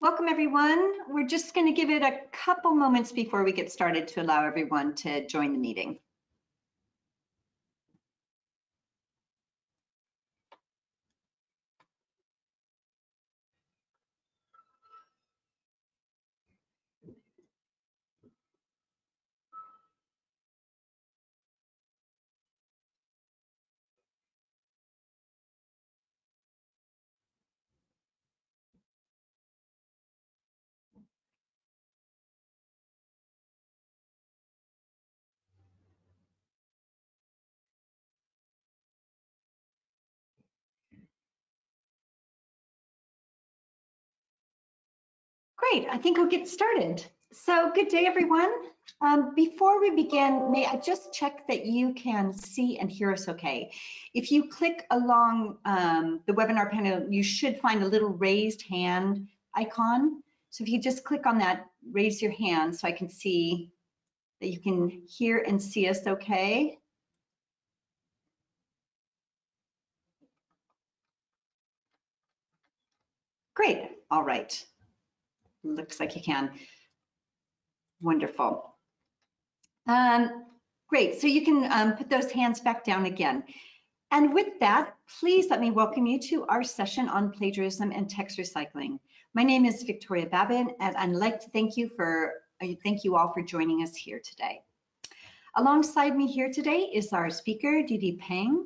Welcome, everyone. We're just going to give it a couple moments before we get started to allow everyone to join the meeting. Great, I think we'll get started. So good day, everyone. Before we begin, may I just check that you can see and hear us okay? If you click along the webinar panel, you should find a little raised hand icon. So if you just click on that, raise your hand so I can see that you can hear and see us okay. Great, all right. Looks like you can. Wonderful. Great, so you can put those hands back down again. And with that, please let me welcome you to our session on plagiarism and text recycling. My name is Victoria Babin, and I'd like to thank you all for joining us here today. Alongside me here today is our speaker, Didi Peng.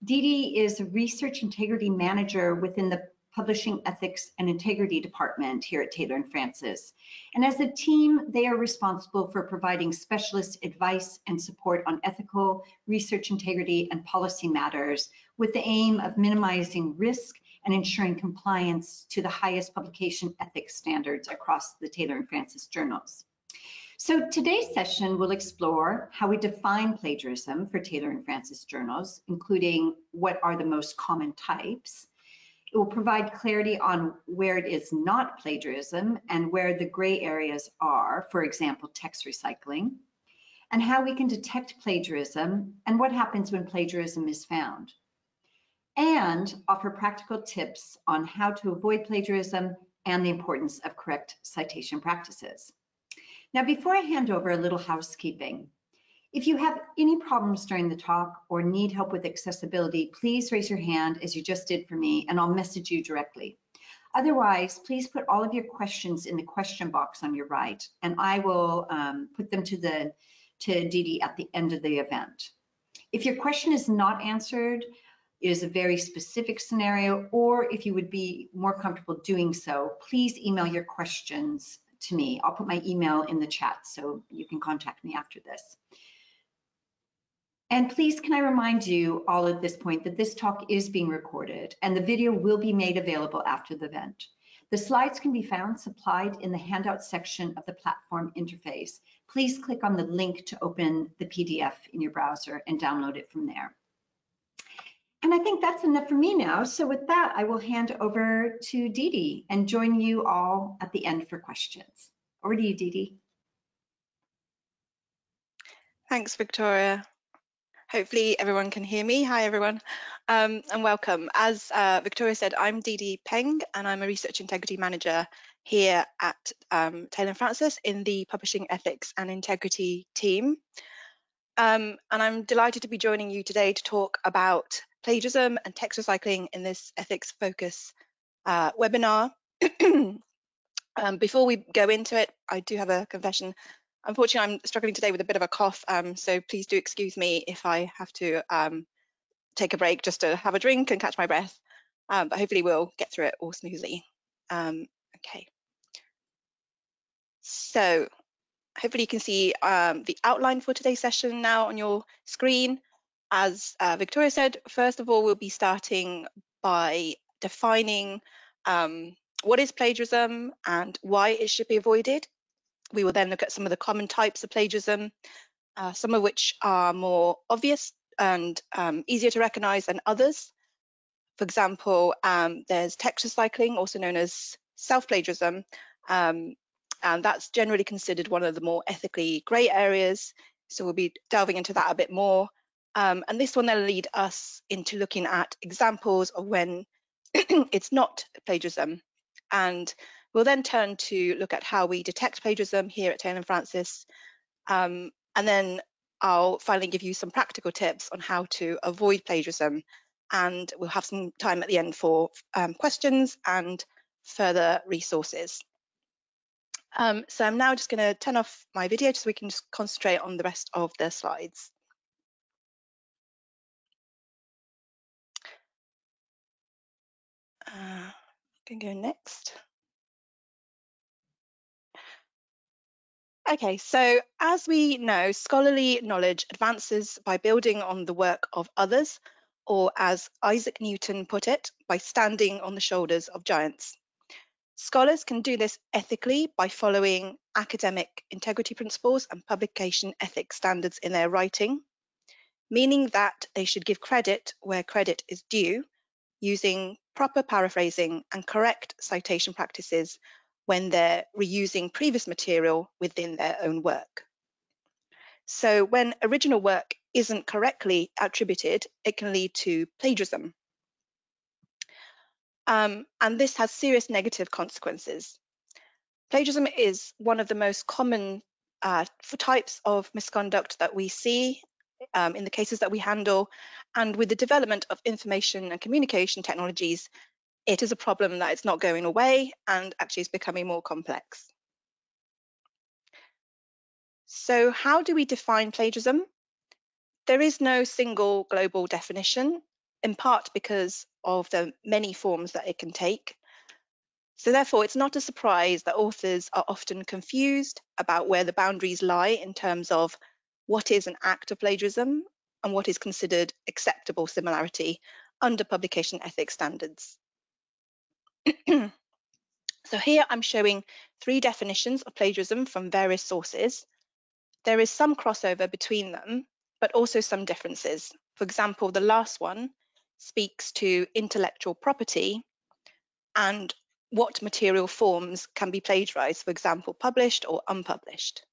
Didi is a Research Integrity Manager within the Publishing Ethics and Integrity Department here at Taylor & Francis. And as a team, they are responsible for providing specialist advice and support on ethical, research integrity, and policy matters with the aim of minimizing risk and ensuring compliance to the highest publication ethics standards across the Taylor & Francis journals. So today's session will explore how we define plagiarism for Taylor & Francis journals, including what are the most common types. It will provide clarity on where it is not plagiarism and where the gray areas are, for example, text recycling, and how we can detect plagiarism and what happens when plagiarism is found, and offer practical tips on how to avoid plagiarism and the importance of correct citation practices. Now, before I hand over, a little housekeeping. If you have any problems during the talk or need help with accessibility, please raise your hand as you just did for me, and I'll message you directly. Otherwise, please put all of your questions in the question box on your right, and I will put them to Didi at the end of the event. If your question is not answered, it is a very specific scenario, or if you would be more comfortable doing so, please email your questions to me. I'll put my email in the chat so you can contact me after this. And please, can I remind you all at this point that this talk is being recorded and the video will be made available after the event. The slides can be found supplied in the handout section of the platform interface. Please click on the link to open the PDF in your browser and download it from there. And I think that's enough for me now. So with that, I will hand over to Didi and join you all at the end for questions. Over to you, Didi. Thanks, Victoria. Hopefully everyone can hear me. Hi, everyone, and welcome. As Victoria said, I'm Didi Peng, and I'm a Research Integrity Manager here at Taylor & Francis in the Publishing Ethics and Integrity team. And I'm delighted to be joining you today to talk about plagiarism and text recycling in this ethics focus webinar. Before we go into it, I do have a confession. Unfortunately, I'm struggling today with a bit of a cough, so please do excuse me if I have to take a break just to have a drink and catch my breath, but hopefully we'll get through it all smoothly. Okay. So hopefully you can see the outline for today's session now on your screen. As Victoria said, first of all, we'll be starting by defining what is plagiarism and why it should be avoided. We will then look at some of the common types of plagiarism, some of which are more obvious and easier to recognize than others. For example, there's text recycling, also known as self-plagiarism, and that's generally considered one of the more ethically grey areas. So we'll be delving into that a bit more. And this one then lead us into looking at examples of when it's not plagiarism. And We'll then turn to look at how we detect plagiarism here at Taylor & Francis, and then I'll finally give you some practical tips on how to avoid plagiarism, and we'll have some time at the end for questions and further resources. So I'm now just going to turn off my video so we can just concentrate on the rest of the slides. Can go next. Okay, so as we know, scholarly knowledge advances by building on the work of others, or as Isaac Newton put it, by standing on the shoulders of giants. Scholars can do this ethically by following academic integrity principles and publication ethics standards in their writing, meaning that they should give credit where credit is due, using proper paraphrasing and correct citation practices when they're reusing previous material within their own work. So when original work isn't correctly attributed, it can lead to plagiarism. And this has serious negative consequences. Plagiarism is one of the most common types of misconduct that we see in the cases that we handle. And with the development of information and communication technologies, it is a problem that is not going away and actually is becoming more complex. So how do we define plagiarism? There is no single global definition, in part because of the many forms that it can take. So therefore, it's not a surprise that authors are often confused about where the boundaries lie in terms of what is an act of plagiarism and what is considered acceptable similarity under publication ethics standards. So here I'm showing 3 definitions of plagiarism from various sources. There is some crossover between them, but also some differences. For example, the last one speaks to intellectual property and what material forms can be plagiarized, for example, published or unpublished.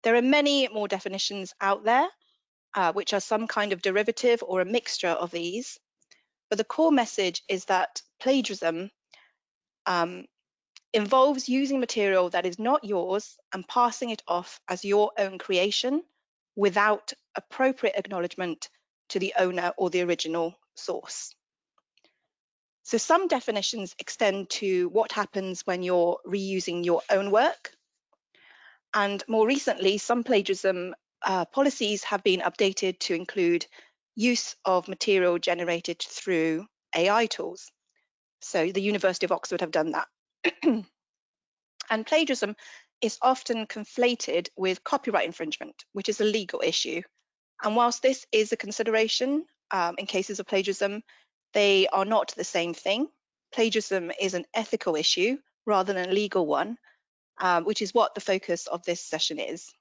There are many more definitions out there, which are some kind of derivative or a mixture of these. But the core message is that plagiarism involves using material that is not yours and passing it off as your own creation without appropriate acknowledgement to the owner or the original source. So some definitions extend to what happens when you're reusing your own work. And more recently, some plagiarism policies have been updated to include use of material generated through AI tools. So the University of Oxford have done that. And plagiarism is often conflated with copyright infringement, which is a legal issue. And whilst this is a consideration in cases of plagiarism, they are not the same thing. Plagiarism is an ethical issue rather than a legal one, which is what the focus of this session is.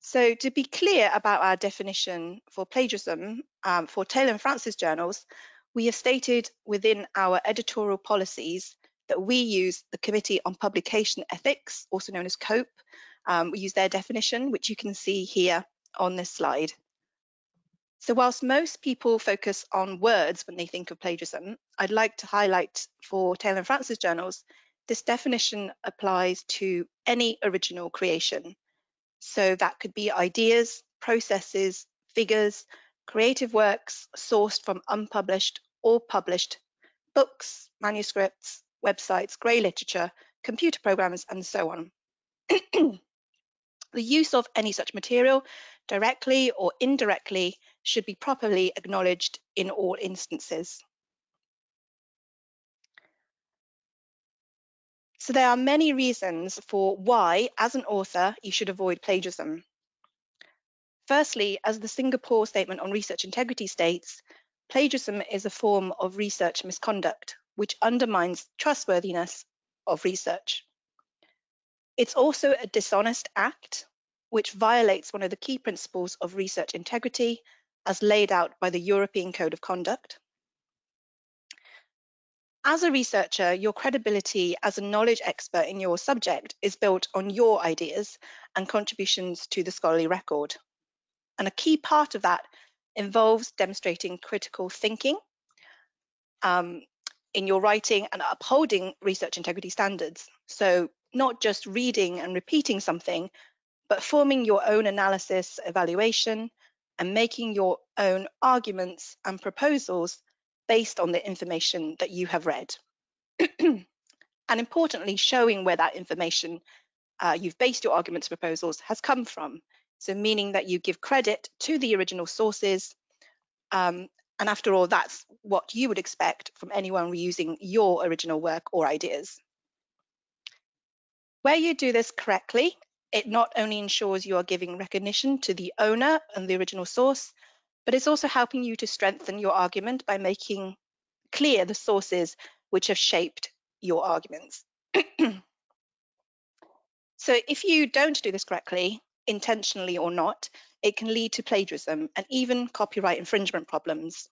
So to be clear about our definition for plagiarism for Taylor & Francis journals, we have stated within our editorial policies that we use the Committee on Publication Ethics, also known as COPE. We use their definition, which you can see here on this slide. So whilst most people focus on words when they think of plagiarism, I'd like to highlight for Taylor & Francis journals, this definition applies to any original creation. So that could be ideas, processes, figures, creative works sourced from unpublished or published books, manuscripts, websites, grey literature, computer programs, and so on. The use of any such material, directly or indirectly, should be properly acknowledged in all instances. So there are many reasons for why, as an author, you should avoid plagiarism. Firstly, as the Singapore Statement on Research Integrity states, plagiarism is a form of research misconduct, which undermines trustworthiness of research. It's also a dishonest act, which violates one of the key principles of research integrity as laid out by the European Code of Conduct. As a researcher, your credibility as a knowledge expert in your subject is built on your ideas and contributions to the scholarly record. And a key part of that involves demonstrating critical thinking in your writing and upholding research integrity standards. So not just reading and repeating something, but forming your own analysis, evaluation, and making your own arguments and proposals based on the information that you have read. And importantly, showing where that information you've based your arguments and proposals has come from. So meaning that you give credit to the original sources. And after all, that's what you would expect from anyone reusing your original work or ideas. Where you do this correctly, it not only ensures you are giving recognition to the owner and the original source, but it's also helping you to strengthen your argument by making clear the sources which have shaped your arguments. So if you don't do this correctly, intentionally or not, it can lead to plagiarism and even copyright infringement problems.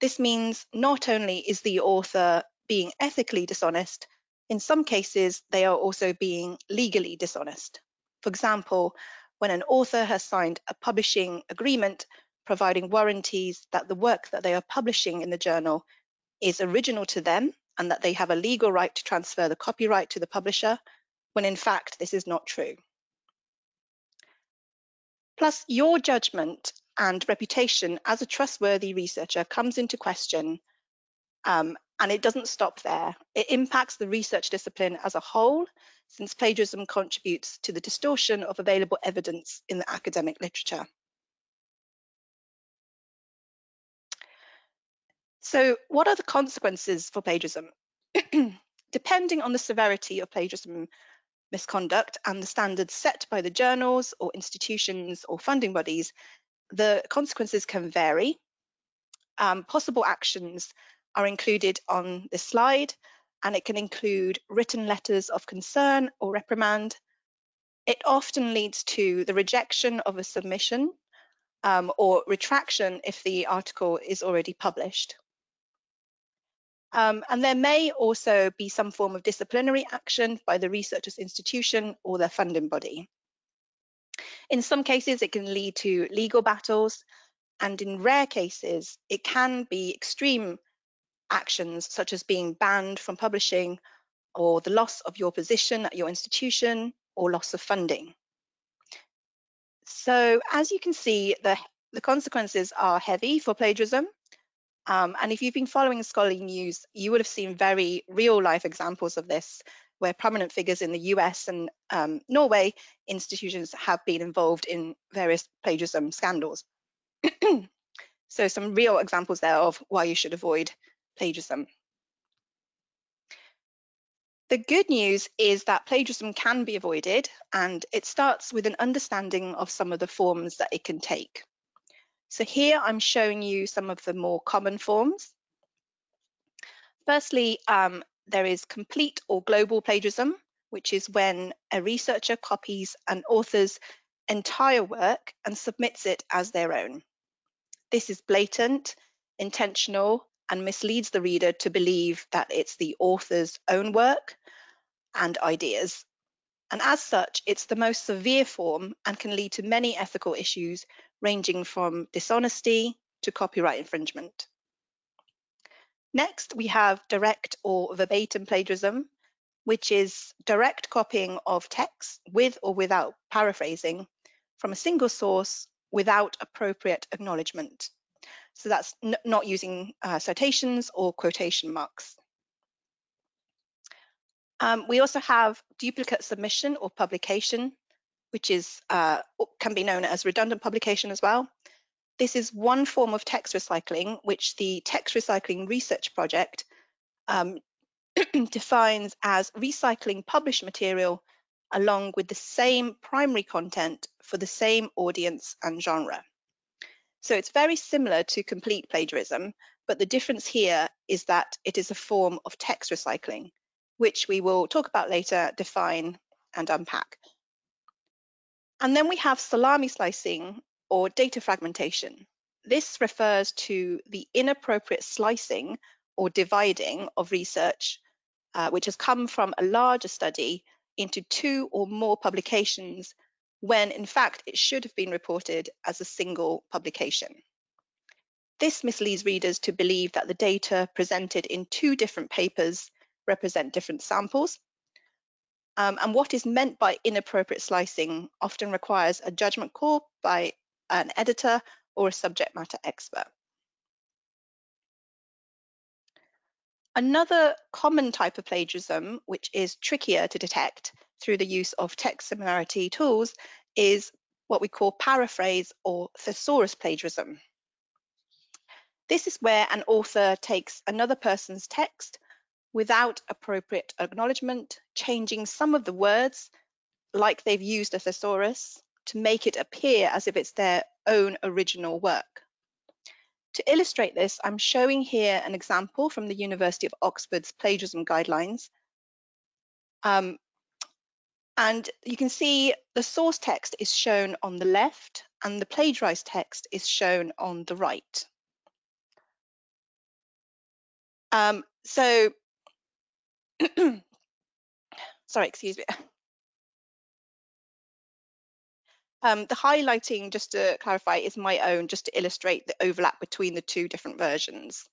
This means not only is the author being ethically dishonest, in some cases they are also being legally dishonest. For example, when an author has signed a publishing agreement providing warranties that the work that they are publishing in the journal is original to them and that they have a legal right to transfer the copyright to the publisher, when in fact this is not true. Plus, your judgment and reputation as a trustworthy researcher comes into question, and it doesn't stop there. It impacts the research discipline as a whole, since plagiarism contributes to the distortion of available evidence in the academic literature. So what are the consequences for plagiarism? Depending on the severity of plagiarism misconduct and the standards set by the journals or institutions or funding bodies, the consequences can vary. Possible actions are included on this slide, and it can include written letters of concern or reprimand. It often leads to the rejection of a submission or retraction if the article is already published. And there may also be some form of disciplinary action by the researcher's institution or their funding body. In some cases, it can lead to legal battles, and in rare cases, it can be extreme actions such as being banned from publishing or the loss of your position at your institution or loss of funding. So as you can see, the consequences are heavy for plagiarism. And if you've been following scholarly news, you would have seen very real life examples of this, where prominent figures in the US and Norway institutions have been involved in various plagiarism scandals. So some real examples there of why you should avoid plagiarism. The good news is that plagiarism can be avoided, and it starts with an understanding of some of the forms that it can take. So here I'm showing you some of the more common forms. Firstly, there is complete or global plagiarism, which is when a researcher copies an author's entire work and submits it as their own. This is blatant, intentional, and misleads the reader to believe that it's the author's own work and ideas. And as such, it's the most severe form and can lead to many ethical issues, ranging from dishonesty to copyright infringement. Next, we have direct or verbatim plagiarism, which is direct copying of text with or without paraphrasing from a single source without appropriate acknowledgement. So that's not using citations or quotation marks. We also have duplicate submission or publication, which is can be known as redundant publication as well. This is one form of text recycling, which the Text Recycling Research Project defines as recycling published material along with the same primary content for the same audience and genre. So it's very similar to complete plagiarism, but the difference here is that it is a form of text recycling, which we will talk about later, define and unpack. And then we have salami slicing or data fragmentation. This refers to the inappropriate slicing or dividing of research, which has come from a larger study into two or more publications, when in fact it should have been reported as a single publication. This misleads readers to believe that the data presented in two different papers represent different samples. And what is meant by inappropriate slicing often requires a judgment call by an editor or a subject matter expert. Another common type of plagiarism, which is trickier to detect through the use of text similarity tools, is what we call paraphrase or thesaurus plagiarism. This is where an author takes another person's text without appropriate acknowledgement, changing some of the words, like they've used a thesaurus, to make it appear as if it's their own original work. To illustrate this, I'm showing here an example from the University of Oxford's plagiarism guidelines. And you can see the source text is shown on the left and the plagiarized text is shown on the right. Sorry, excuse me. The highlighting, just to clarify, is my own, just to illustrate the overlap between the two different versions.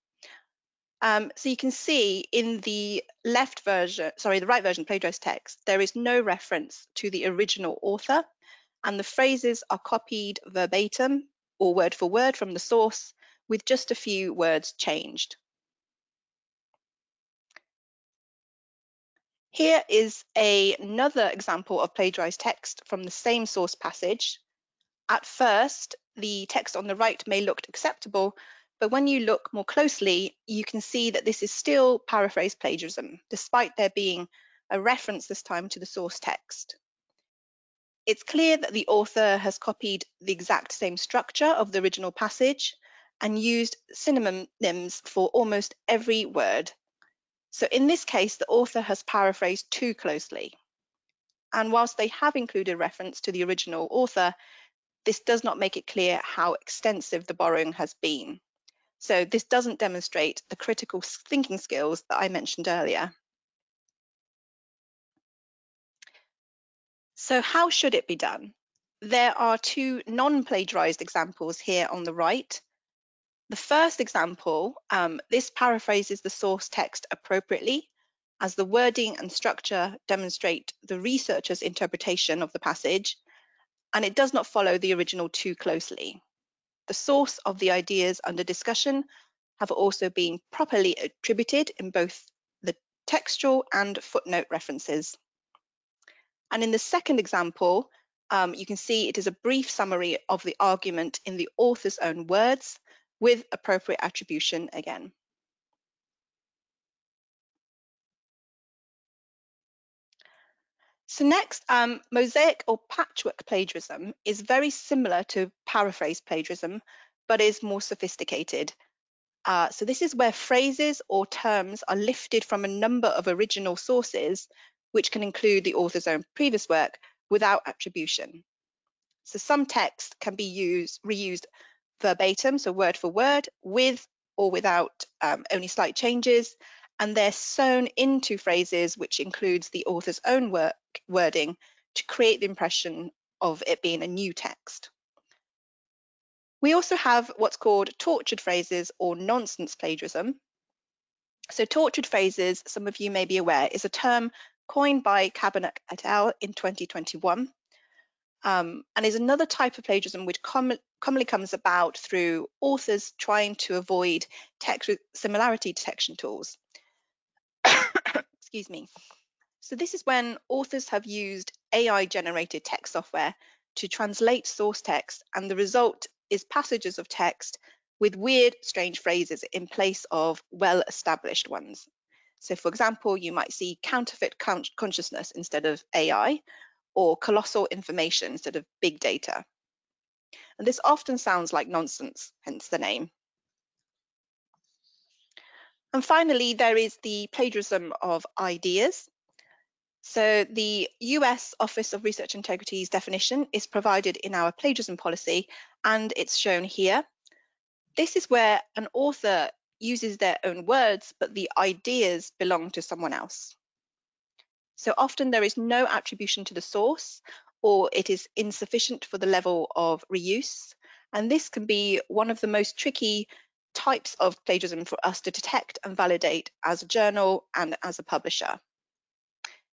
So you can see in the right version, plagiarized text, there is no reference to the original author, and the phrases are copied verbatim or word for word from the source, with just a few words changed. Here is another example of plagiarized text from the same source passage. At first, the text on the right may look acceptable, but when you look more closely, you can see that this is still paraphrase plagiarism, despite there being a reference this time to the source text. It's clear that the author has copied the exact same structure of the original passage and used synonyms for almost every word. So in this case, the author has paraphrased too closely. And whilst they have included reference to the original author, this does not make it clear how extensive the borrowing has been. So this doesn't demonstrate the critical thinking skills that I mentioned earlier. So how should it be done? There are two non-plagiarized examples here on the right. The first example, this paraphrases the source text appropriately, as the wording and structure demonstrate the researcher's interpretation of the passage, and it does not follow the original too closely. The source of the ideas under discussion have also been properly attributed in both the textual and footnote references. And in the second example, you can see it is a brief summary of the argument in the author's own words with appropriate attribution again. So next, mosaic or patchwork plagiarism is very similar to paraphrase plagiarism, but is more sophisticated. So this is where phrases or terms are lifted from a number of original sources, which can include the author's own previous work, without attribution. So some text can be reused verbatim, so word for word, with or without only slight changes, and they're sewn into phrases which includes the author's own wording to create the impression of it being a new text. We also have what's called tortured phrases or nonsense plagiarism. So tortured phrases, some of you may be aware, is a term coined by Kabanuk et al. In 2021, and is another type of plagiarism which commonly comes about through authors trying to avoid text similarity detection tools. Excuse me. So this is when authors have used AI-generated text software to translate source text, and the result is passages of text with weird, strange phrases in place of well-established ones. So for example, you might see counterfeit consciousness instead of AI, or colossal information instead of big data. And this often sounds like nonsense, hence the name. And finally, there is the plagiarism of ideas. So the US Office of Research Integrity's definition is provided in our plagiarism policy, and it's shown here. This is where an author uses their own words, but the ideas belong to someone else. So often there is no attribution to the source, or it is insufficient for the level of reuse. And this can be one of the most tricky types of plagiarism for us to detect and validate as a journal and as a publisher.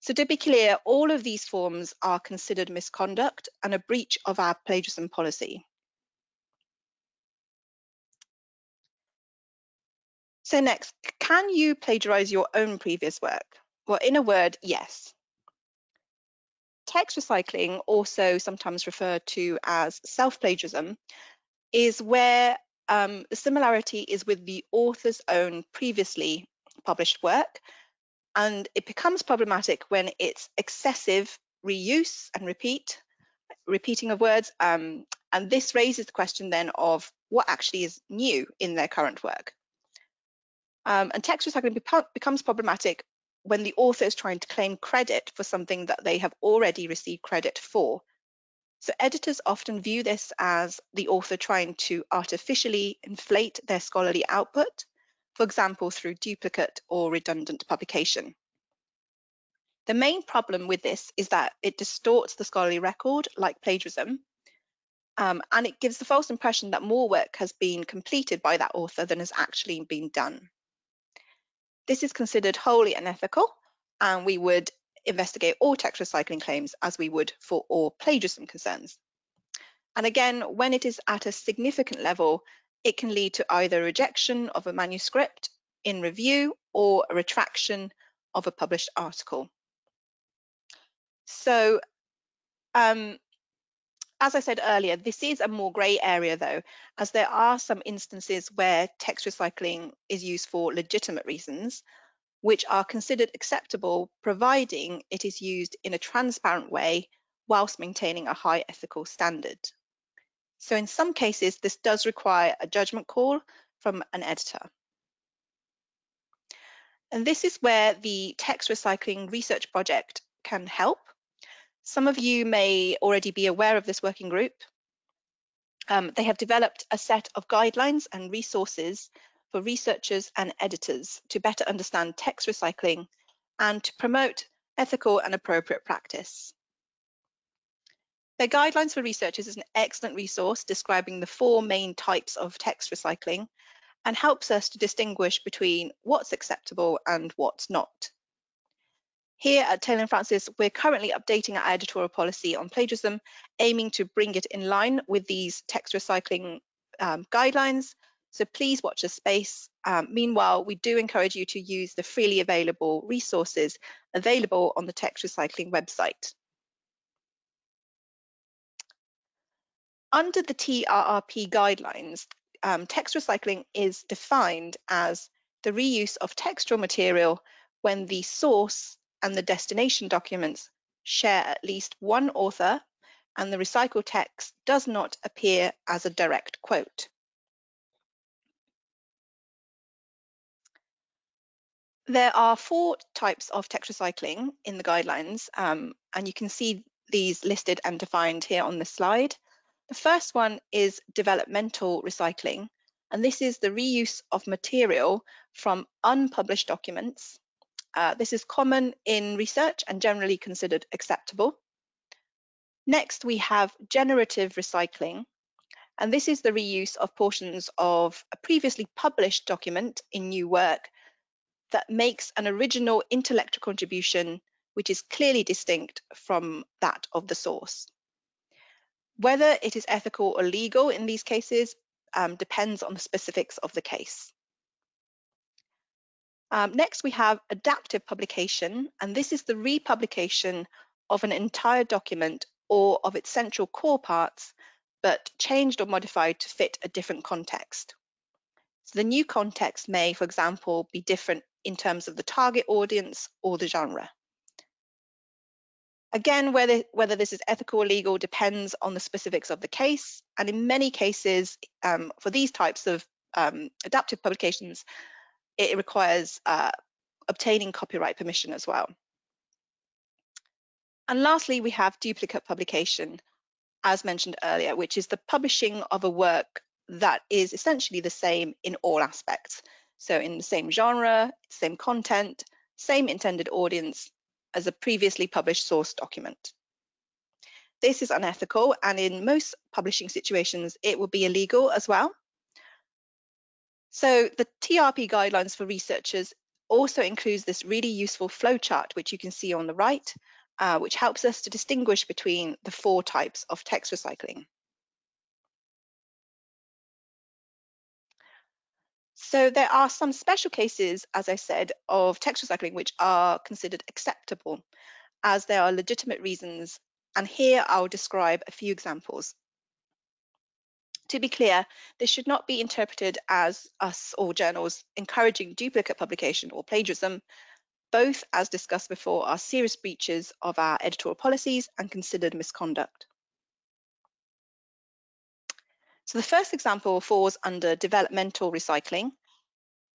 So to be clear, all of these forms are considered misconduct and a breach of our plagiarism policy. So next, can you plagiarize your own previous work? Well, in a word, yes. Text recycling, also sometimes referred to as self-plagiarism, is where the similarity is with the author's own previously published work, and it becomes problematic when it's excessive reuse and repeating of words, and this raises the question then of what actually is new in their current work. And text recycling becomes problematic when the author is trying to claim credit for something that they have already received credit for. So editors often view this as the author trying to artificially inflate their scholarly output, for example, through duplicate or redundant publication. The main problem with this is that it distorts the scholarly record, like plagiarism, and it gives the false impression that more work has been completed by that author than has actually been done. This is considered wholly unethical, and we would investigate all text recycling claims as we would for all plagiarism concerns. And again, when it is at a significant level, it can lead to either rejection of a manuscript in review or a retraction of a published article. So, as I said earlier, this is a more grey area though, as there are some instances where text recycling is used for legitimate reasons, which are considered acceptable providing it is used in a transparent way whilst maintaining a high ethical standard. So in some cases, this does require a judgment call from an editor. And this is where the text recycling research project can help. Some of you may already be aware of this working group. They have developed a set of guidelines and resources for researchers and editors to better understand text recycling and to promote ethical and appropriate practice. Their guidelines for researchers is an excellent resource describing the 4 main types of text recycling and helps us to distinguish between what's acceptable and what's not. Here at Taylor & Francis, we're currently updating our editorial policy on plagiarism, aiming to bring it in line with these text recycling guidelines. So please watch this space. Meanwhile, we do encourage you to use the freely available resources available on the text recycling website. Under the TRRP guidelines, text recycling is defined as the reuse of textual material when the source and the destination documents share at least one author and the recycled text does not appear as a direct quote. There are 4 types of text recycling in the guidelines, and you can see these listed and defined here on this slide. The first one is developmental recycling, and this is the reuse of material from unpublished documents. This is common in research and generally considered acceptable. Next, we have generative recycling, and this is the reuse of portions of a previously published document in new work that makes an original intellectual contribution which is clearly distinct from that of the source. Whether it is ethical or legal in these cases depends on the specifics of the case. Next, we have adaptive publication, and this is the republication of an entire document or of its central core parts, but changed or modified to fit a different context. So the new context may, for example, be different in terms of the target audience or the genre. Again, whether this is ethical or legal depends on the specifics of the case, and in many cases, for these types of adaptive publications, it requires obtaining copyright permission as well. And lastly, we have duplicate publication, as mentioned earlier, which is the publishing of a work that is essentially the same in all aspects. So in the same genre, same content, same intended audience as a previously published source document. This is unethical, and in most publishing situations, it will be illegal as well. So the TRP guidelines for researchers also includes this really useful flowchart, which you can see on the right, which helps us to distinguish between the 4 types of text recycling. So there are some special cases, as I said, of text recycling which are considered acceptable as there are legitimate reasons. And here I'll describe a few examples. To be clear, this should not be interpreted as us or journals encouraging duplicate publication or plagiarism. Both, as discussed before, are serious breaches of our editorial policies and considered misconduct. So the first example falls under developmental recycling.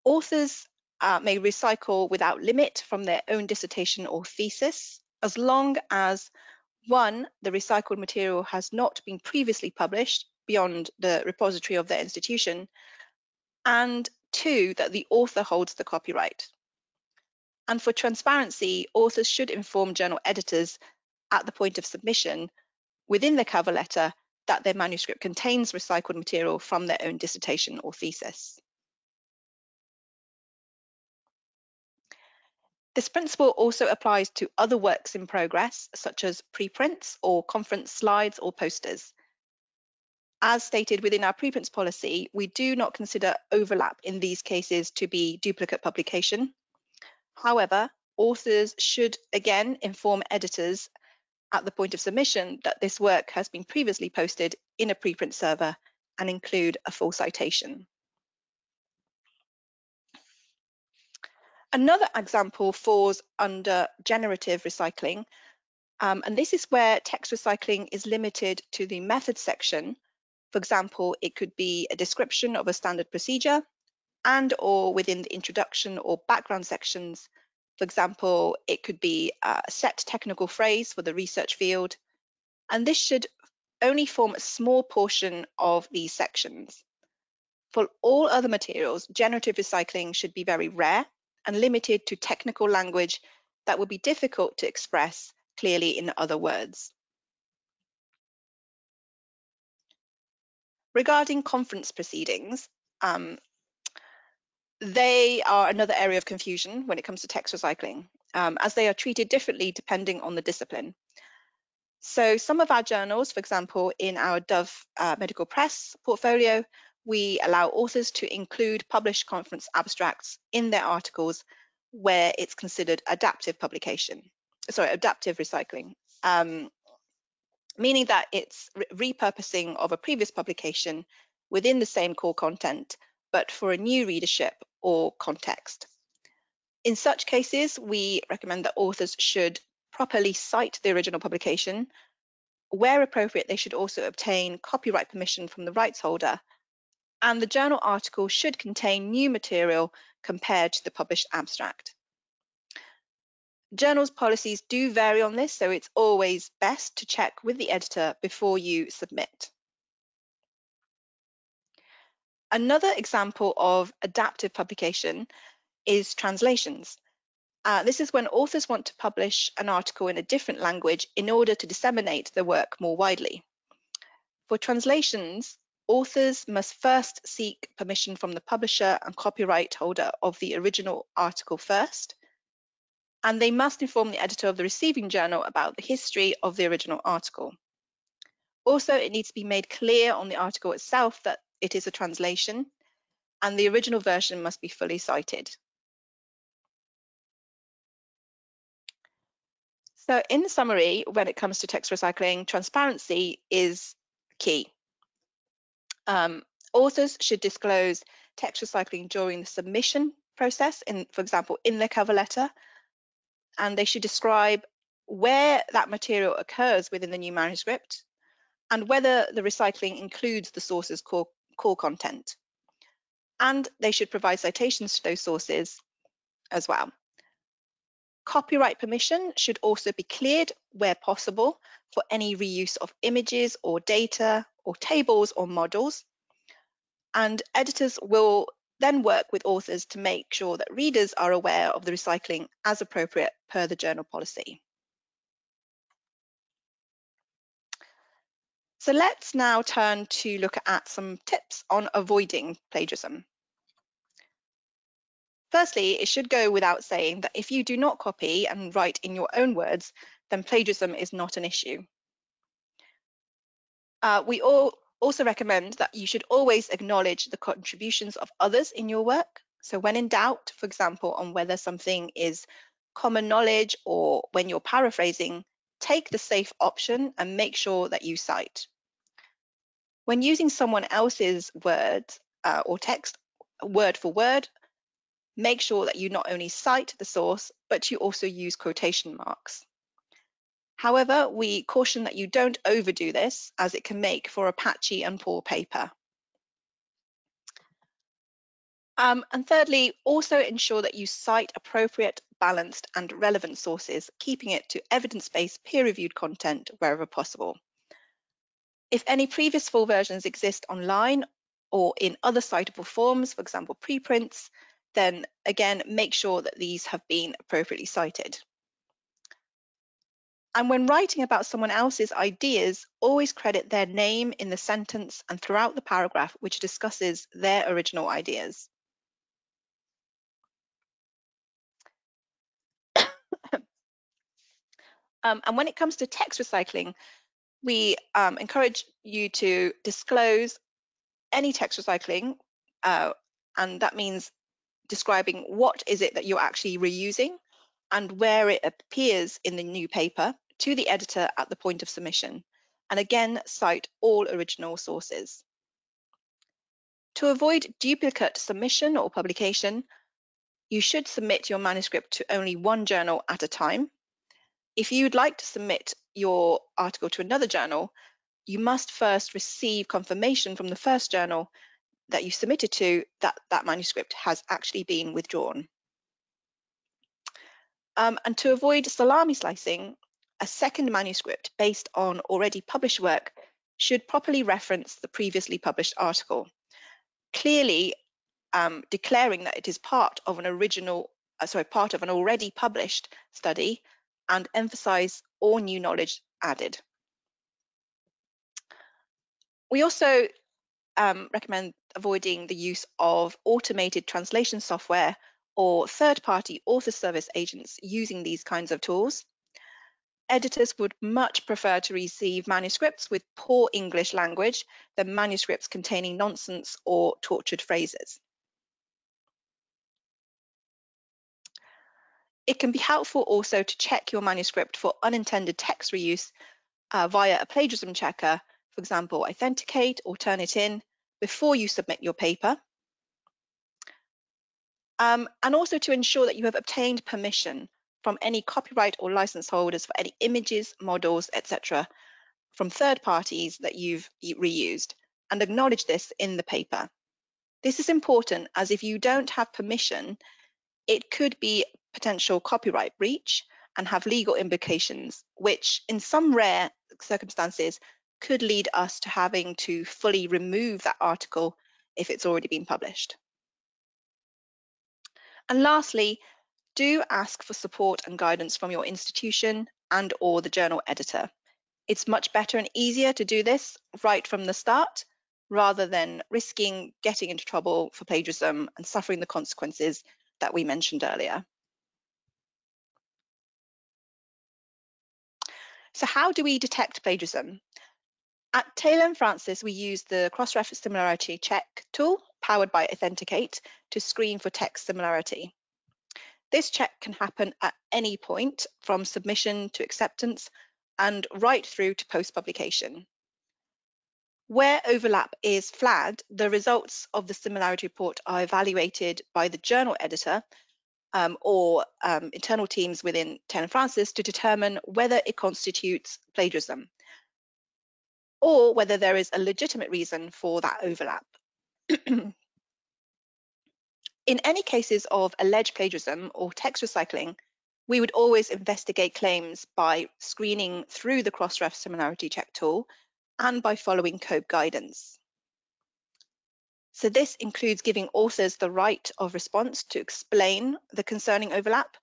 Authors may recycle without limit from their own dissertation or thesis, as long as 1, the recycled material has not been previously published beyond the repository of their institution, and 2, that the author holds the copyright. And for transparency, authors should inform journal editors at the point of submission within the cover letter that their manuscript contains recycled material from their own dissertation or thesis. This principle also applies to other works in progress, such as preprints or conference slides or posters. As stated within our preprints policy, we do not consider overlap in these cases to be duplicate publication. However, authors should again inform editors at the point of submission that this work has been previously posted in a preprint server and include a full citation. Another example falls under generative recycling, and this is where text recycling is limited to the methods section. For example, it could be a description of a standard procedure and or within the introduction or background sections. For example, it could be a set technical phrase for the research field, and this should only form a small portion of these sections. For all other materials, generative recycling should be very rare and limited to technical language that would be difficult to express clearly in other words. Regarding conference proceedings, they are another area of confusion when it comes to text recycling, as they are treated differently depending on the discipline. So some of our journals, for example, in our Dove Medical Press portfolio, we allow authors to include published conference abstracts in their articles where it's considered adaptive recycling, meaning that it's repurposing of a previous publication within the same core content, but for a new readership or context. In such cases, we recommend that authors should properly cite the original publication. Where appropriate, they should also obtain copyright permission from the rights holder, and the journal article should contain new material compared to the published abstract. Journals' policies do vary on this, so it's always best to check with the editor before you submit. Another example of adaptive publication is translations. This is when authors want to publish an article in a different language in order to disseminate the work more widely. For translations, authors must first seek permission from the publisher and copyright holder of the original article first, and they must inform the editor of the receiving journal about the history of the original article. Also, it needs to be made clear on the article itself that it is a translation, and the original version must be fully cited. So in summary, when it comes to text recycling, transparency is key. Authors should disclose text recycling during the submission process, for example, in their cover letter, and they should describe where that material occurs within the new manuscript and whether the recycling includes the source's core content. And they should provide citations to those sources as well. Copyright permission should also be cleared where possible for any reuse of images or data or tables or models. And editors will then work with authors to make sure that readers are aware of the recycling as appropriate per the journal policy. So let's now turn to look at some tips on avoiding plagiarism. Firstly, it should go without saying that if you do not copy and write in your own words, then plagiarism is not an issue. We also recommend that you should always acknowledge the contributions of others in your work. So when in doubt, for example, on whether something is common knowledge or when you're paraphrasing, take the safe option and make sure that you cite. When using someone else's words or text word for word, make sure that you not only cite the source, but you also use quotation marks. However, we caution that you don't overdo this, as it can make for a patchy and poor paper. And thirdly, also ensure that you cite appropriate, balanced and relevant sources, keeping it to evidence-based, peer-reviewed content wherever possible. If any previous full versions exist online or in other citable forms, for example, preprints, then again, make sure that these have been appropriately cited. And when writing about someone else's ideas, always credit their name in the sentence and throughout the paragraph which discusses their original ideas. And when it comes to text recycling, we encourage you to disclose any text recycling, and that means describing what is it that you're actually reusing and where it appears in the new paper to the editor at the point of submission. And again, cite all original sources. To avoid duplicate submission or publication, you should submit your manuscript to only one journal at a time. If you'd like to submit your article to another journal, you must first receive confirmation from the first journal that you submitted to that manuscript has actually been withdrawn. And to avoid salami slicing, a second manuscript based on already published work should properly reference the previously published article, clearly declaring that it is part of an already published study, and emphasize all new knowledge added. We also recommend avoiding the use of automated translation software or third-party author service agents using these kinds of tools. Editors would much prefer to receive manuscripts with poor English language than manuscripts containing nonsense or tortured phrases. It can be helpful also to check your manuscript for unintended text reuse via a plagiarism checker, for example, Authenticate or Turnitin, before you submit your paper. And also to ensure that you have obtained permission from any copyright or license holders for any images, models, etc., from third parties that you've reused, and acknowledge this in the paper. This is important, as if you don't have permission, it could be potential copyright breach and have legal implications, which in some rare circumstances could lead us to having to fully remove that article if it's already been published. And lastly, do ask for support and guidance from your institution and/or the journal editor. It's much better and easier to do this right from the start, rather than risking getting into trouble for plagiarism and suffering the consequences that we mentioned earlier. So how do we detect plagiarism? At Taylor & Francis, we use the cross-reference similarity check tool powered by Authenticate to screen for text similarity. This check can happen at any point from submission to acceptance and right through to post-publication. Where overlap is flagged, the results of the similarity report are evaluated by the journal editor or internal teams within Taylor & Francis to determine whether it constitutes plagiarism or whether there is a legitimate reason for that overlap. In any cases of alleged plagiarism or text recycling, we would always investigate claims by screening through the cross-ref similarity check tool and by following COPE guidance. So this includes giving authors the right of response to explain the concerning overlap,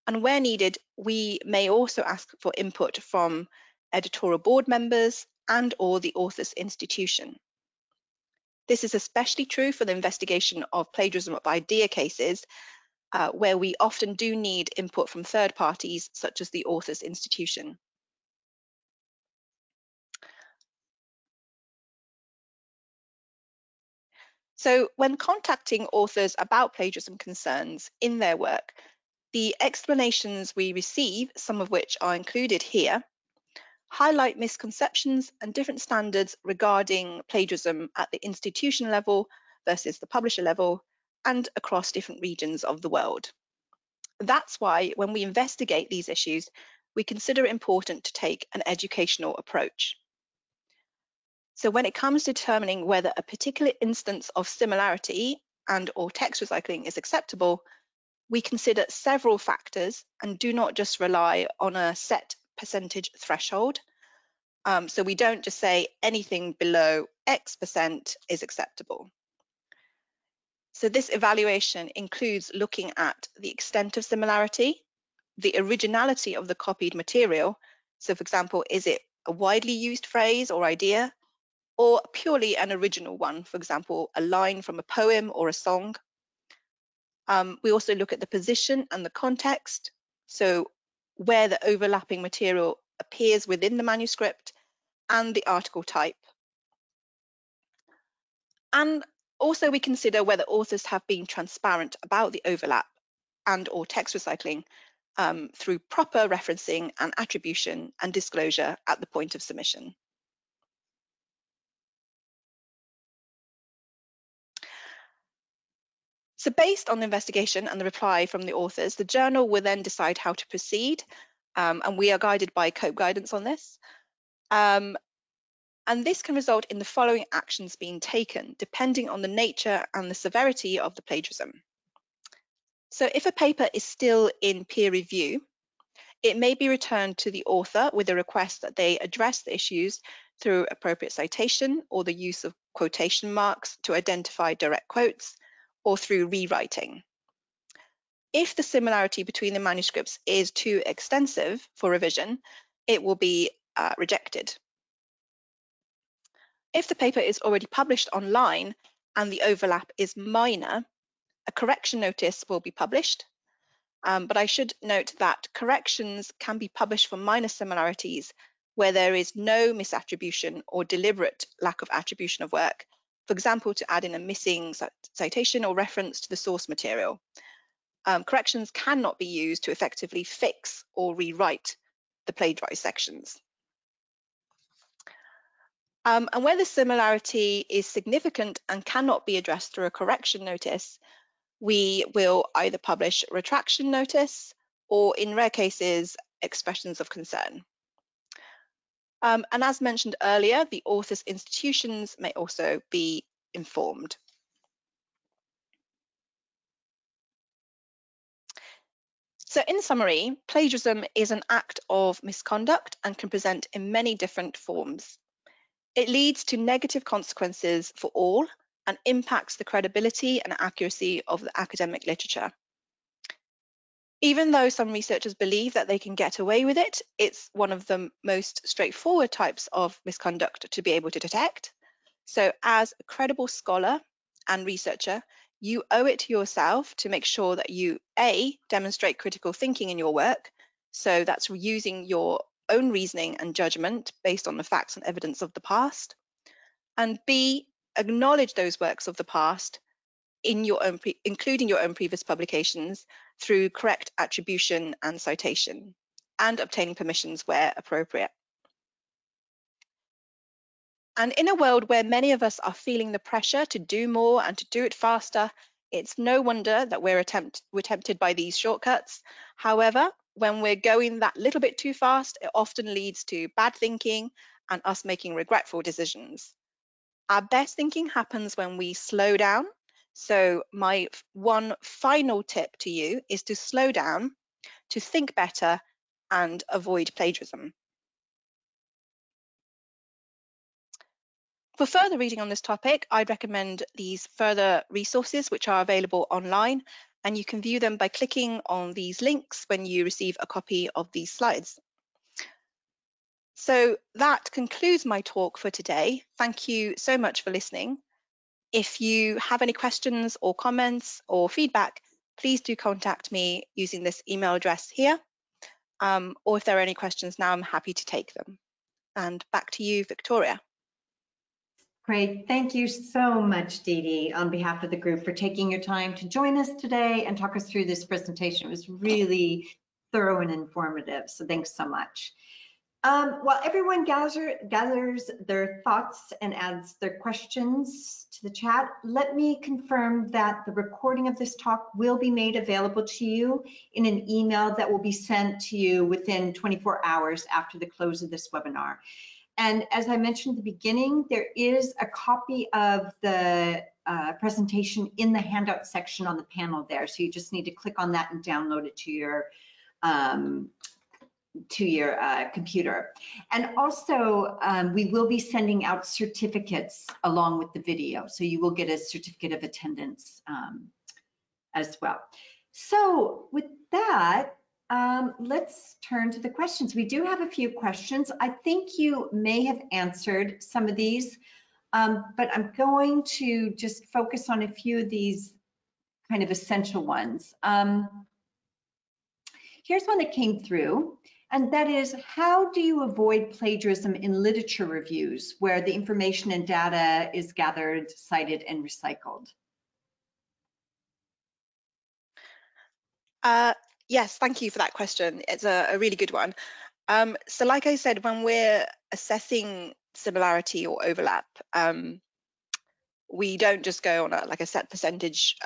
and where needed, we may also ask for input from editorial board members and/or the author's institution. This is especially true for the investigation of plagiarism of idea cases, where we often do need input from third parties, such as the author's institution. So when contacting authors about plagiarism concerns in their work, the explanations we receive, some of which are included here, highlight misconceptions and different standards regarding plagiarism at the institution level versus the publisher level and across different regions of the world. That's why when we investigate these issues, we consider it important to take an educational approach. So when it comes to determining whether a particular instance of similarity and/or text recycling is acceptable, we consider several factors and do not just rely on a set percentage threshold. So we don't just say anything below X% is acceptable. So this evaluation includes looking at the extent of similarity, the originality of the copied material. So for example, is it a widely used phrase or idea, or purely an original one, for example, a line from a poem or a song. We also look at the position and the context, so where the overlapping material appears within the manuscript, and the article type. And also we consider whether authors have been transparent about the overlap and/or text recycling through proper referencing and attribution and disclosure at the point of submission. So based on the investigation and the reply from the authors, the journal will then decide how to proceed, and we are guided by COPE guidance on this. And this can result in the following actions being taken, depending on the nature and the severity of the plagiarism. So if a paper is still in peer review, it may be returned to the author with a request that they address the issues through appropriate citation or the use of quotation marks to identify direct quotes, or through rewriting. If the similarity between the manuscripts is too extensive for revision, it will be rejected. If the paper is already published online and the overlap is minor, a correction notice will be published. But I should note that corrections can be published for minor similarities where there is no misattribution or deliberate lack of attribution of work, for example, to add in a missing citation or reference to the source material. Corrections cannot be used to effectively fix or rewrite the plagiarized sections. And where the similarity is significant and cannot be addressed through a correction notice, we will either publish a retraction notice or, in rare cases, expressions of concern. And as mentioned earlier, the author's institutions may also be informed. So in summary, plagiarism is an act of misconduct and can present in many different forms. It leads to negative consequences for all and impacts the credibility and accuracy of the academic literature. Even though some researchers believe that they can get away with it, it's one of the most straightforward types of misconduct to be able to detect. So as a credible scholar and researcher, you owe it to yourself to make sure that you, A, demonstrate critical thinking in your work. So that's using your own reasoning and judgment based on the facts and evidence of the past. And B, acknowledge those works of the past in your own including your own previous publications through correct attribution and citation, and obtaining permissions where appropriate. And in a world where many of us are feeling the pressure to do more and to do it faster, it's no wonder that we're tempted by these shortcuts. However, when we're going that little bit too fast, it often leads to bad thinking and us making regretful decisions. Our best thinking happens when we slow down. So my one final tip to you is to slow down, to think better, and avoid plagiarism. For further reading on this topic, I'd recommend these further resources which are available online, and you can view them by clicking on these links when you receive a copy of these slides. So that concludes my talk for today. Thank you so much for listening. If you have any questions or comments or feedback, please do contact me using this email address here. Or if there are any questions now, I'm happy to take them. And back to you, Victoria. Great. Thank you so much, Dee Dee, on behalf of the group for taking your time to join us today and talk us through this presentation. It was really thorough and informative, so thanks so much. While everyone gathers their thoughts and adds their questions to the chat, let me confirm that the recording of this talk will be made available to you in an email that will be sent to you within 24 hours after the close of this webinar. And as I mentioned at the beginning, there is a copy of the presentation in the handout section on the panel there. So you just need to click on that and download it to your computer. And also, we will be sending out certificates along with the video. So you will get a certificate of attendance as well. So with that, let's turn to the questions. We do have a few questions. I think you may have answered some of these, but I'm going to just focus on a few of these kind of essential ones. Here's one that came through, and that is, how do you avoid plagiarism in literature reviews where the information and data is gathered, cited, and recycled? Yes, thank you for that question. It's a really good one. So like I said, when we're assessing similarity or overlap, we don't just go on a set percentage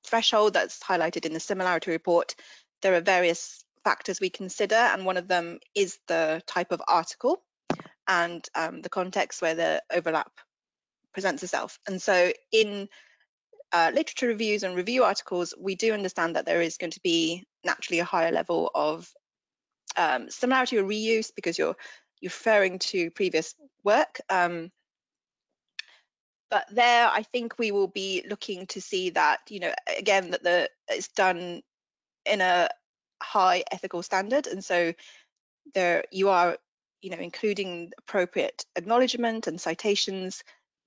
threshold that's highlighted in the similarity report. There are various factors we consider, and one of them is the type of article and the context where the overlap presents itself. And so in literature reviews and review articles, we do understand that there is going to be naturally a higher level of similarity or reuse because you're referring to previous work. But there, I think we will be looking to see that, again, that it's done in a high ethical standard, and so there you are, including appropriate acknowledgement and citations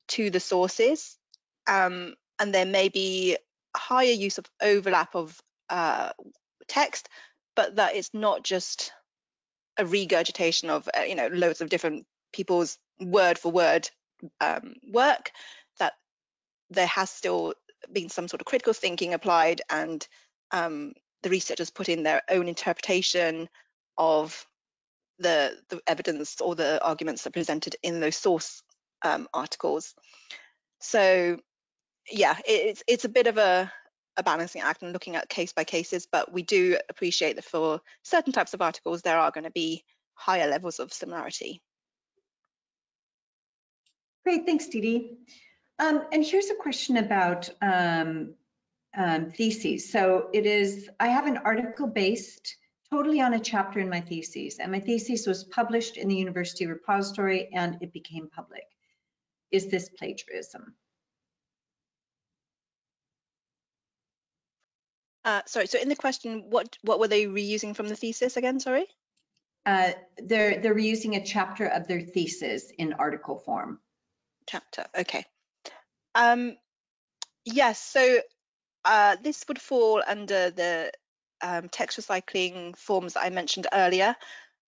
to the sources, and there may be a higher use of overlap of text, but that it's not just a regurgitation of loads of different people's word for word work, that there has still been some sort of critical thinking applied, and the researchers put in their own interpretation of the evidence or the arguments that are presented in those source articles. So yeah, it's a bit of a balancing act and looking at case by cases, but we do appreciate that for certain types of articles there are going to be higher levels of similarity. Great, thanks, Dee Dee. And here's a question about theses. So I have an article based totally on a chapter in my thesis, and my thesis was published in the university repository and it became public. Is this plagiarism? Sorry, so in the question, what were they reusing from the thesis again, sorry? They're reusing a chapter of their thesis in article form. Chapter, okay. Yes, so this would fall under the text recycling forms that I mentioned earlier,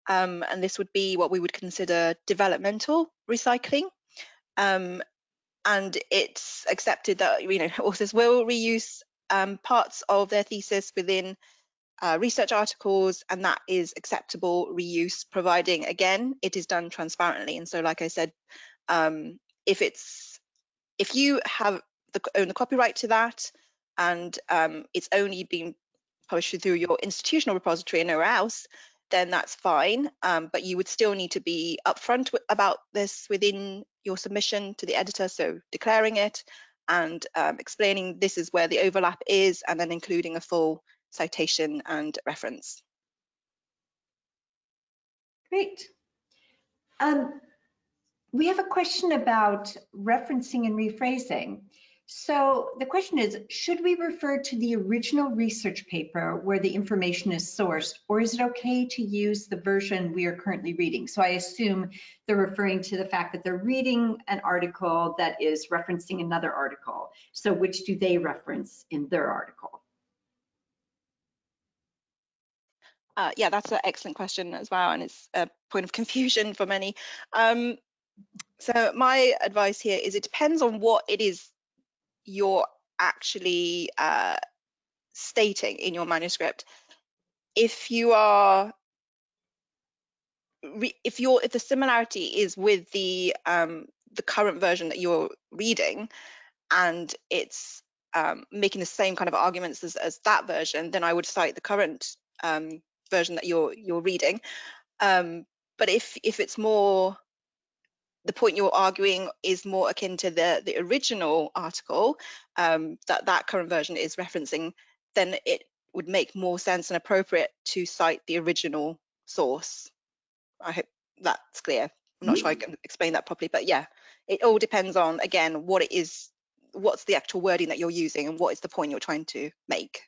and this would be what we would consider developmental recycling. And it's accepted that authors will reuse parts of their thesis within research articles, and that is acceptable reuse, providing again it is done transparently. And so, like I said, if you own the copyright to that, and it's only been published through your institutional repository and nowhere else, then that's fine. But you would still need to be upfront about this within your submission to the editor, so declaring it and explaining this is where the overlap is, and then including a full citation and reference. Great. We have a question about referencing and rephrasing. So the question is, should we refer to the original research paper where the information is sourced, or is it okay to use the version we are currently reading? So I assume they're referring to the fact that they're reading an article that is referencing another article. So which do they reference in their article? Yeah, that's an excellent question as well, and it's a point of confusion for many. So my advice here is it depends on what it is you're actually stating in your manuscript. If you are if the similarity is with the current version that you're reading, and it's making the same kind of arguments as that version, then I would cite the current version that you're reading. But if it's more, the point you're arguing is more akin to the original article that current version is referencing, then it would make more sense and appropriate to cite the original source. I hope that's clear. I'm not sure I can explain that properly, but yeah, it all depends on, again, what it is, what's the actual wording that you're using, and what is the point you're trying to make.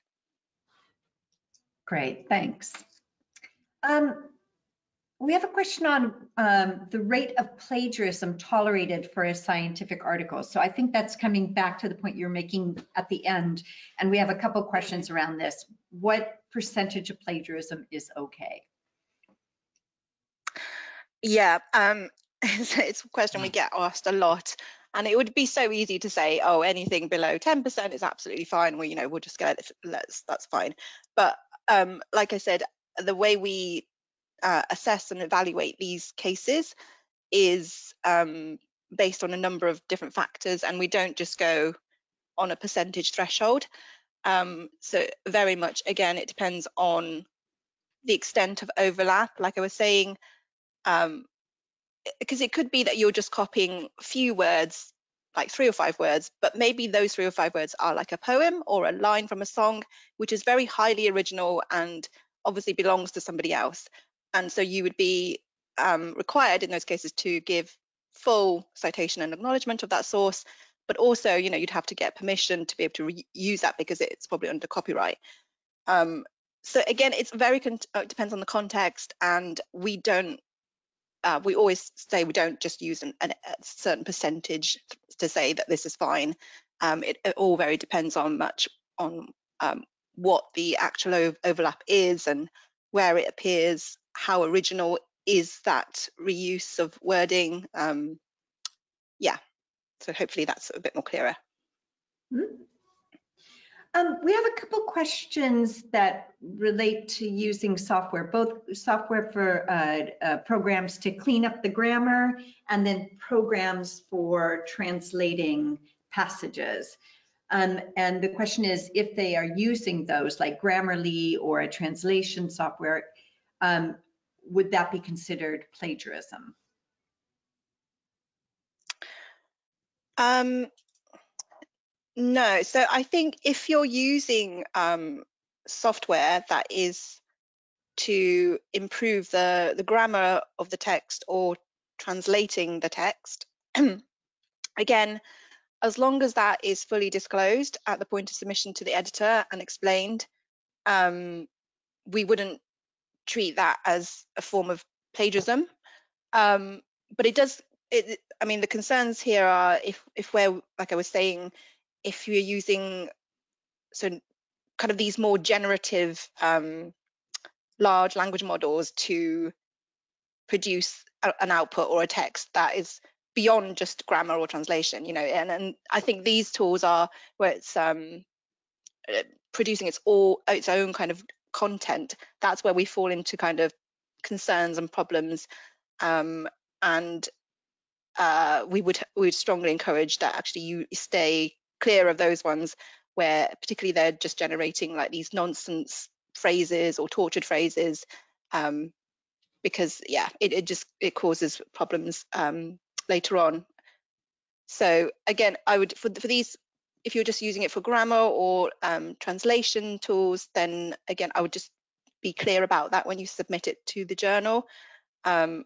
Great, thanks. We have a question on the rate of plagiarism tolerated for a scientific article. So I think that's coming back to the point you're making at the end. And we have a couple questions around this. What percentage of plagiarism is okay? Yeah, it's a question we get asked a lot. And it would be so easy to say, oh, anything below 10% is absolutely fine. We'll just get it, that's fine. But like I said, the way we assess and evaluate these cases is based on a number of different factors, and we don't just go on a percentage threshold. So very much, again, it depends on the extent of overlap. Like I was saying, because it could be that you're just copying a few words, like 3 or 5 words, but maybe those 3 or 5 words are like a poem or a line from a song, which is very highly original and obviously belongs to somebody else. And so you would be required in those cases to give full citation and acknowledgement of that source, but also, you'd have to get permission to be able to use that because it's probably under copyright. So again, it's very depends on the context, and we always say we don't just use a certain percentage to say that this is fine. It all very depends on what the actual overlap is and where it appears, how original is that reuse of wording. Yeah, so hopefully that's a bit more clearer. We have a couple questions that relate to using software, both software for programs to clean up the grammar and then programs for translating passages. And the question is, if they are using those like Grammarly or a translation software, would that be considered plagiarism? No, so I think if you're using software that is to improve the grammar of the text or translating the text, again, as long as that is fully disclosed at the point of submission to the editor and explained, we wouldn't treat that as a form of plagiarism. But I mean, the concerns here are if we're, like I was saying, if you're using kind of these more generative large language models to produce an output or a text that is beyond just grammar or translation, and I think these tools are where it's producing its own kind of content. That's where we fall into kind of concerns and problems, and we would strongly encourage that actually you stay clear of those ones where particularly they're just generating like these nonsense phrases or tortured phrases, because yeah, it causes problems later on. So again, I would for these, if you're just using it for grammar or translation tools, then again I would just be clear about that when you submit it to the journal, and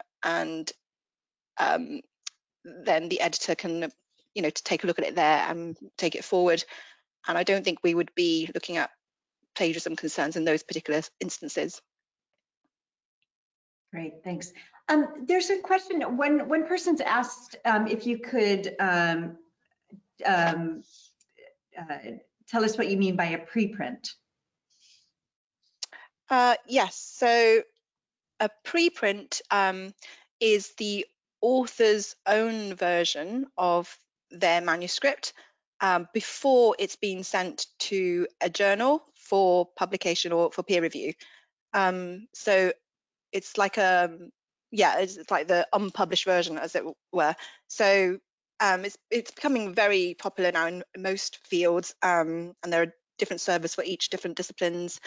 then the editor can to take a look at it there and take it forward. And I don't think we would be looking at plagiarism concerns in those particular instances. Great, thanks. There's a question, when person's asked if you could tell us what you mean by a preprint. Yes, so a preprint is the author's own version of their manuscript before it's been sent to a journal for publication or for peer review. So it's like it's like the unpublished version, as it were. So it's becoming very popular now in most fields, and there are different servers for each different disciplines.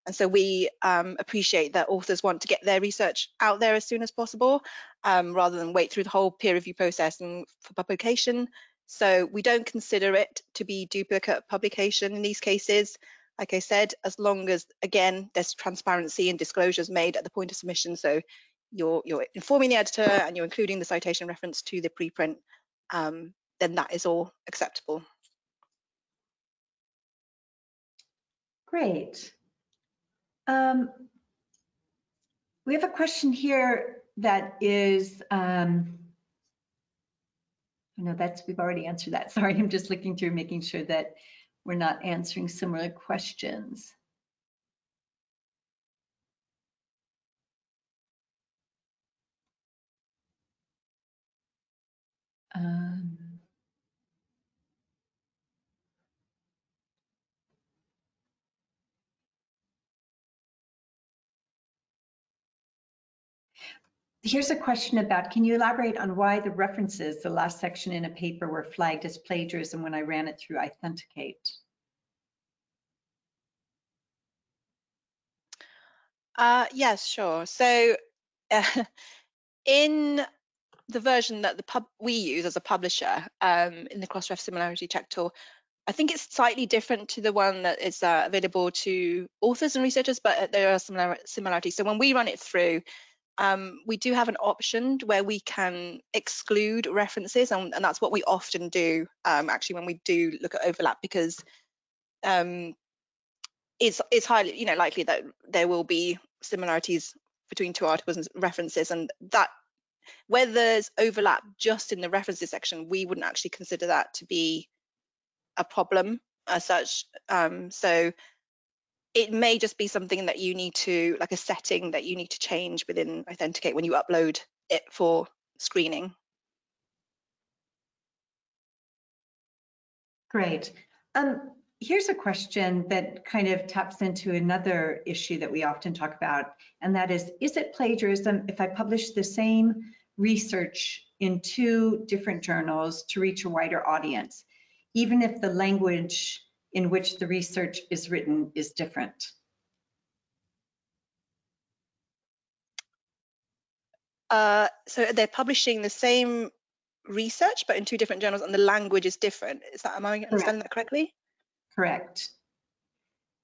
And so we appreciate that authors want to get their research out there as soon as possible, rather than wait through the whole peer review process and for publication. So we don't consider it to be duplicate publication in these cases. Like I said, as long as, again, there's transparency and disclosures made at the point of submission. So you're informing the editor and you're including the citation reference to the preprint, then that is all acceptable. Great. We have a question here that is, we've already answered that. Sorry, I'm just looking through, making sure that we're not answering similar questions. Here's a question about, can you elaborate on why the references, the last section in a paper, were flagged as plagiarism when I ran it through Authenticate? Yes, sure. So in the version that we use as a publisher in the cross-ref similarity check tool, I think it's slightly different to the one that is available to authors and researchers, but there are similarities. So when we run it through, we do have an option where we can exclude references, and that's what we often do actually when we do look at overlap, because it's highly likely that there will be similarities between two articles and references, and that where there's overlap just in the references section, we wouldn't actually consider that to be a problem as such. So it may just be something that you need to, like a setting that you need to change within Authenticate when you upload it for screening. Great. Here's a question that kind of taps into another issue that we often talk about, and that is it plagiarism if I publish the same research in 2 different journals to reach a wider audience, even if the language in which the research is written is different? So they're publishing the same research, but in 2 different journals, and the language is different. Am I understanding that correctly? Correct.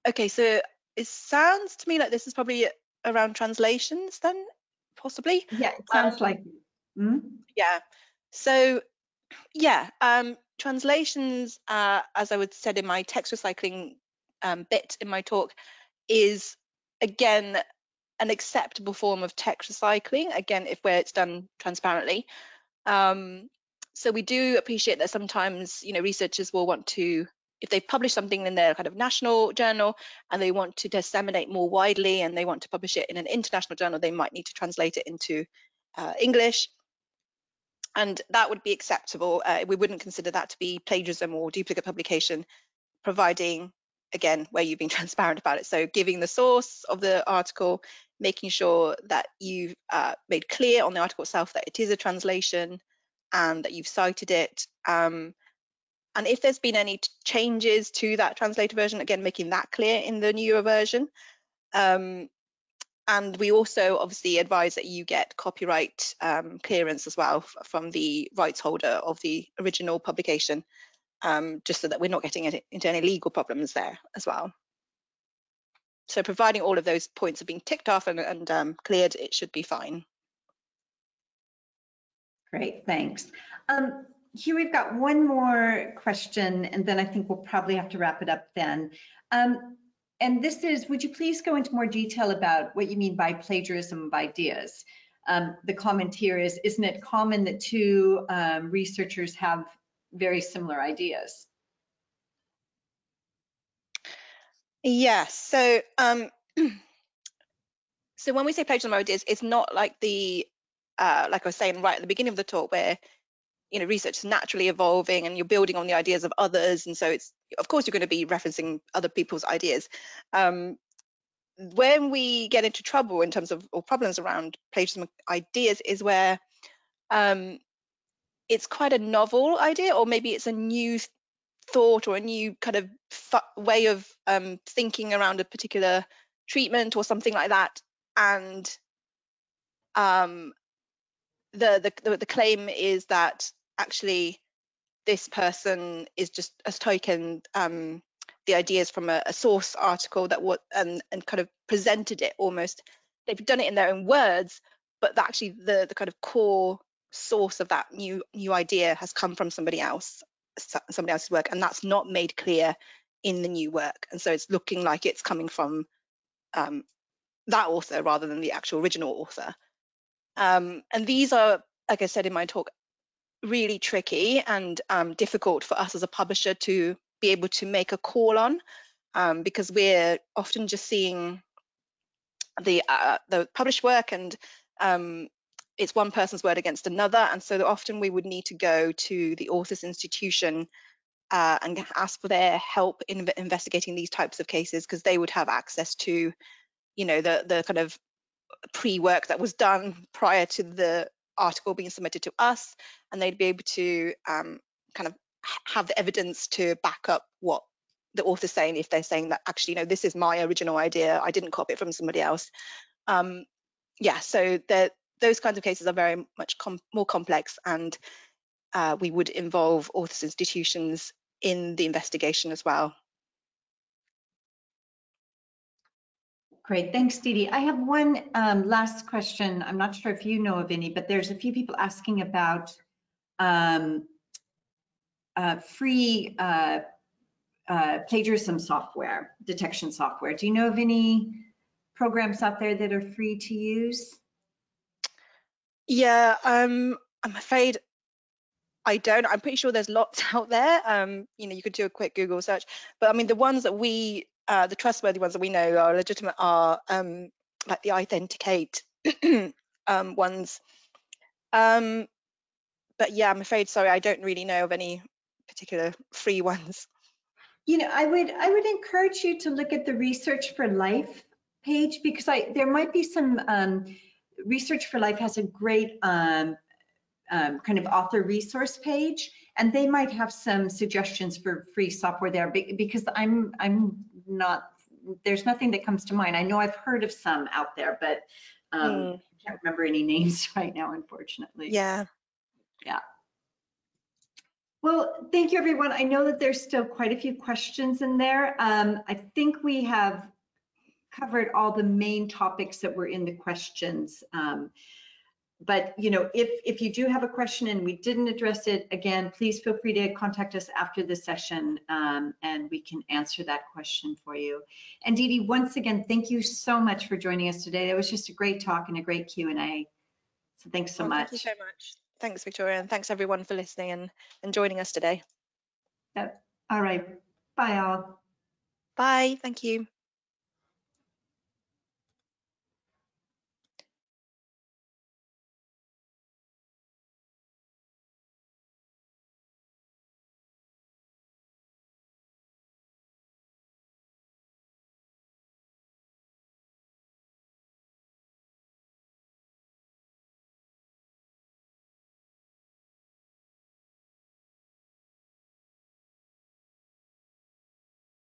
Okay, so it sounds to me like this is probably around translations then, possibly. Yeah, it sounds like. Yeah. So yeah, translations, as I would said in my text recycling bit in my talk, is again an acceptable form of text recycling, again where it's done transparently. So we do appreciate that sometimes researchers will want to, if they publish something in their kind of national journal and they want to disseminate more widely and they want to publish it in an international journal, they might need to translate it into English, and that would be acceptable. We wouldn't consider that to be plagiarism or duplicate publication, providing, again, where you've been transparent about it. So giving the source of the article, making sure that you've made clear on the article itself that it is a translation and that you've cited it. And if there's been any changes to that translated version, again, making that clear in the newer version. And we also obviously advise that you get copyright clearance as well from the rights holder of the original publication, just so that we're not getting into any legal problems there as well. So providing all of those points have been ticked off and cleared, it should be fine. Great, thanks. Here we've got one more question, and then I think we'll probably have to wrap it up then. And this is, would you please go into more detail about what you mean by plagiarism of ideas? The comment here is, isn't it common that 2 researchers have very similar ideas? Yes, so So when we say plagiarism ideas, it's not like like I was saying right at the beginning of the talk, where research is naturally evolving and you're building on the ideas of others, and so it's of course you're going to be referencing other people's ideas. When we get into trouble in terms of or problems around plagiarism ideas is where it's quite a novel idea, or maybe it's a new thought or a new kind of way of thinking around a particular treatment or something like that, and the claim is that actually this person is just has taken the ideas from a source article that and kind of presented it almost. They've done it in their own words, but actually the kind of core source of that new idea has come from somebody else's work, and that's not made clear in the new work. And so it's looking like it's coming from that author rather than the actual original author. And these are, like I said in my talk, really tricky and difficult for us as a publisher to be able to make a call on, because we're often just seeing the published work, and it's one person's word against another, and so often we would need to go to the author's institution and ask for their help in investigating these types of cases, because they would have access to the kind of pre-work that was done prior to the article being submitted to us, and they'd be able to kind of have the evidence to back up what the author's saying, if they're saying that actually this is my original idea, I didn't copy it from somebody else. Yeah, so those kinds of cases are very much more complex, and we would involve authors' institutions in the investigation as well. Great, thanks, Dee Dee. I have one last question. I'm not sure if you know of any, but there's a few people asking about free plagiarism software, detection software. Do you know of any programs out there that are free to use? Yeah, I'm afraid I don't. I'm pretty sure there's lots out there. You could do a quick Google search, but I mean, the ones that the trustworthy ones that we know are legitimate are like the Authenticate ones. But yeah, I'm afraid, sorry, I don't really know of any particular free ones. I would encourage you to look at the Research for Life page, because there might be some Research for Life has a great kind of author resource page, and they might have some suggestions for free software there, because I'm not, there's nothing that comes to mind. I know I've heard of some out there, but I can't remember any names right now, unfortunately. Yeah. Well, thank you, everyone. I know that there's still quite a few questions in there. I think we have covered all the main topics that were in the questions. But if you do have a question and we didn't address it, again, please feel free to contact us after the session, and we can answer that question for you. And Dee Dee, once again, thank you so much for joining us today. That was just a great talk and a great Q&A. So thanks so much. Thank you so much. Thanks, Victoria, and thanks everyone for listening and joining us today. Yep. All right. Bye, all. Bye. Thank you.